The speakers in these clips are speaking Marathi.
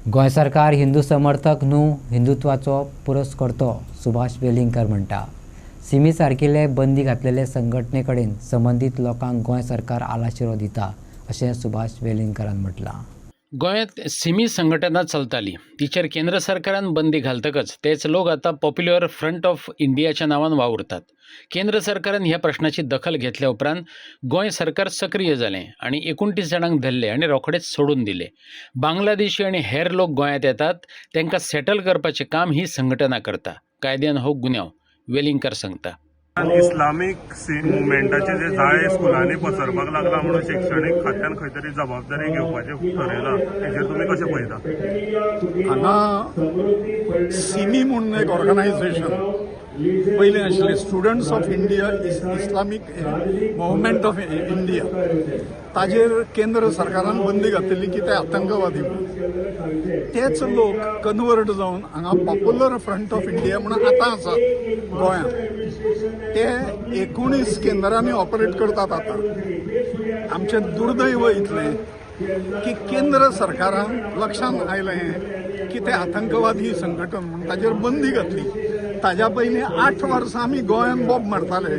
गोंय सरकार हिंदू समर्थक न्हू, हिंदुत्वाचो पुरस्कर्तो सुभाष वेलिंगकर म्हणटा। सिमी सारकिल्ले बंदी घातलेले संघटने कडेन संबंधित लोकांक गोंय सरकार आलाशिरो दिता, अशें सुभाष वेलिंगकरान म्हटलां। गोंयांत सिमी संघटना चलताली, तिचेर केंद्र सरकारान बंदी घालतकच तेच लोक आतां पॉप्युलर फ्रंट ऑफ इंडियाच्या नांवान वावुरतात। केंद्र सरकारान ह्या प्रश्नाची दखल घेतल्या उपरांत गोंय सरकार सक्रीय जालें आनी 29 जाणांक धरले आनी रोखडेच सोडून दिले। बांगलादेशी आनी हेर लोक गोंयांत येतात, तांकां सेटल करपाचें काम ही संघटना करता। कायद्यान हो गुन्यांव, वेलिंगकर सांगता। इस्लामीक मुवमेंटाचे जे जाळे स्कुलांनी पसरपाक लागला म्हणून शिक्षणीक खात्यान खंय तरी जबाबदारी घेवपाचें ठरयलां, हेचेर तुमी कशें पळयता? हांगा सिमी म्हणून एक ऑर्गनायझेशन पयलीं आशिल्लें, students of India Islamic movement of India, ताजेर केंद्र सरकारान बंदी घातिल्ली की ते आतंकवादी म्हणून। तेच लोक कन्वर्ट जावन हांगा पॉप्युलर फ्रंट ऑफ इंडिया म्हणून आतां आसात गोंयांत, ते 19 केंद्रांनी ऑपरेट करतात आतां। आमचें दुर्दैव इतलें की केंद्र सरकारान लक्षांत आयलें की ते आतंकवादी संघटन म्हणून ताजेर बंदी घातली। ताज्या पयलीं 8 वर्सां आमी गोंयांत बोब मारताले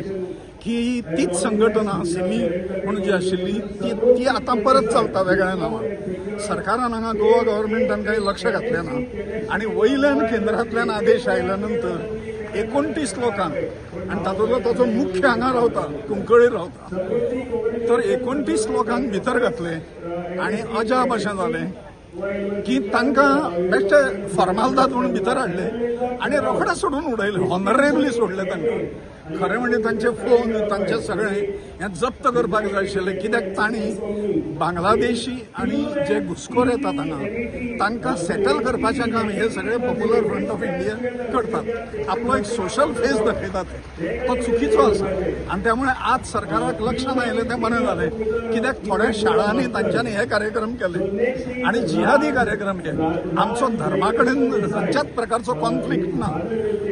की तीच संघटना सिमी म्हणून जी आशिल्ली ती आतां परत चलता वेगळ्या नांवान। सरकारान हांगा गोवा गव्हर्मेंटान कांय लक्ष घातलें ना आनी वयल्यान केंद्रांतल्यान आदेश आयल्या नंतर 29 लोकांक, आनी तातूंतलो ताचो मुख्य हांगा रावता, कुंकळ्ळी रावता, तर 29 लोकांक भितर घातले आनी अजाप अशें जालें की तांकां बेश्टे फॉर्मालिदाद म्हणून भितर हाडले आनी रोखडे सोडून उडयले, ऑनरेबली सोडले तांकां। खरें म्हणजे तांचे फोन, तांचे सगळें हें जप्त करपाक जाय आशिल्लें, कित्याक तांणी बांगलादेशी आनी जे घुसखोर येतात हांगा तांकां सेटल करपाचें काम हे सगळे पॉप्युलर फ्रंट ऑफ इंडिया करतात। आपलो एक सोशल फेस दाखयतात, तो चुकीचो आसा आनी त्यामुळे आज सरकाराक लक्षांत आयलें तें बरें जालें, कित्याक थोड्या शाळांनी तांच्यांनी हे कार्यक्रम केले आनी जिहादी कार्यक्रम केले। आमचो धर्मा कडेन खंयच्याच प्रकारचो कॉन्फ्लिक्ट ना,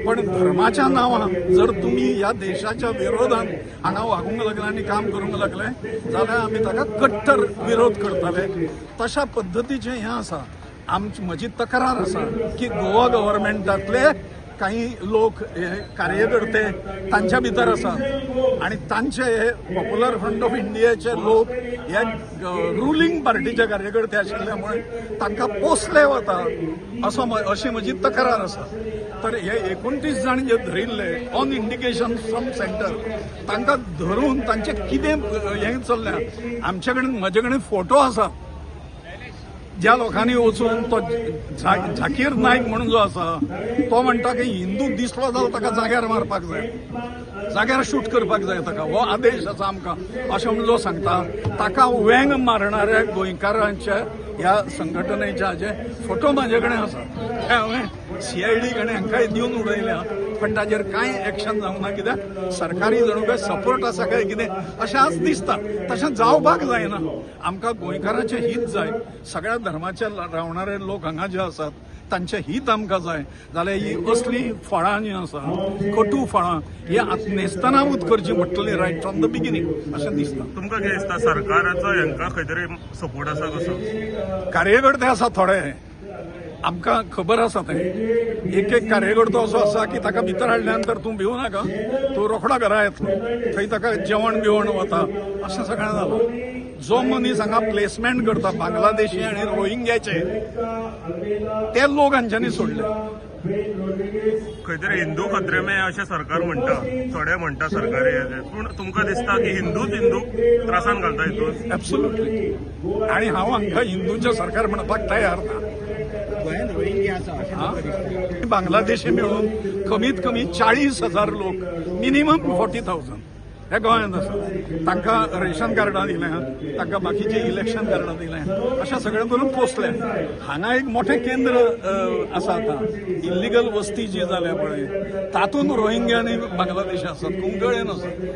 पण धर्माच्या नांवान जर तुमी ह्या देशाच्या विरोधान हांगा वागूंक लागले आनी काम करूंक लागले जाल्यार आमी ताका कट्टर विरोध करतले। तशा पद्दतीचें हें आसा। म्हजी तक्रार आसा की गोवा गव्हर्मेंटांतले काही लोक कार्यकर्ते तांच्या भितर आसात आनी तांचे हे पॉप्युलर फ्रंट ऑफ इंडियाचे लोक हे रुलींग पार्टीचे कार्यकर्ते आशिल्ल्यामुळे तांकां पोसले वता अशी म्हजी तक्रार आसा। तर हे 29 जाण जे धरिल्ले ऑन इंडिकेशन फ्रॉम सेंटर, तांकां धरून तांचे कितें हें चल्लें, आमचे कडेन म्हजे कडेन फोटो आसा ज्या लोकांनी वचून तो झाकीर नायक म्हणून जो आसा तो म्हणटा की हिंदू दिसलो जाल्यार ताका जाग्यार मारपाक जाय, जाग्यार शूट करपाक जाय ताका, हो आदेश आसा आमकां अशें म्हणून जो सांगता। ताका वेंग मारणाऱ्या गोंयकारांच्या ह्या संघटनेच्या जे फोटो म्हाजे कडेन आसा ते हांवें CID कडेन हांकांय दिवन उडयल्या, पण ताजेर कांय एक्शन जावंक ना, कित्याक सरकारी जणू काय सपोर्ट आसा काय कितें अशें आज दिसता। तशें जावपाक जायना। आमकां गोंयकारांचें हित जाय, सगळ्या धर्माचे रावणारे लोक हांगा जे आसात तांचें हित आमकां जाय, जाल्यार ही असली फळां जीं आसा, कटू फळां, ही नेस्तनाबूत करची पडटली रायट फ्रॉम द बिगिनींग अशें दिसता। तुमकां कितें दिसता, सरकाराचो हांकां खंय तरी सपोर्ट आसा कसो? कार्यकर्ते आसा थोडे, आमकां खबर आसा तें। एक कार्यकर्तो असो आसा की ताका भितर हाडल्या नंतर तूं भिवू नाका, तूं रोखडो घरा येतलो, थंय ताका जेवण बिवण वता, अशें सगळें जालां। जो मनीस हांगा प्लेसमेंट करता बांगलादेशी आनी रोहिंग्याचे, ते लोक हांच्यांनी सोडले। खंय तरी हिंदू खत्रे में अशें सरकार म्हणटा, थोडे म्हणटा सरकारी हेजे, पूण तुमकां दिसता की हिंदूच हिंदूक त्रासान घालता हितून? एब्सोल्युटली। आनी हांव हांकां हिंदूचें सरकार म्हणपाक तयार ना। बांगलादेशी मेळून कमीत कमी 40,000 लोक, मिनिमम 40,000 हे गोंयांत आसा। तांकां रेशन कार्डां दिल्यात, तांकां बाकीचे इलेक्शन कार्डां दिल्यात, अशें सगळें करून पोसले। हांगा एक मोठें केंद्र आसा आतां, इल्लिगल वस्ती जी जाल्या पळय, तातूंत रोहिंग्या आनी बांगलादेशी आसात, कुंकळेन आसात।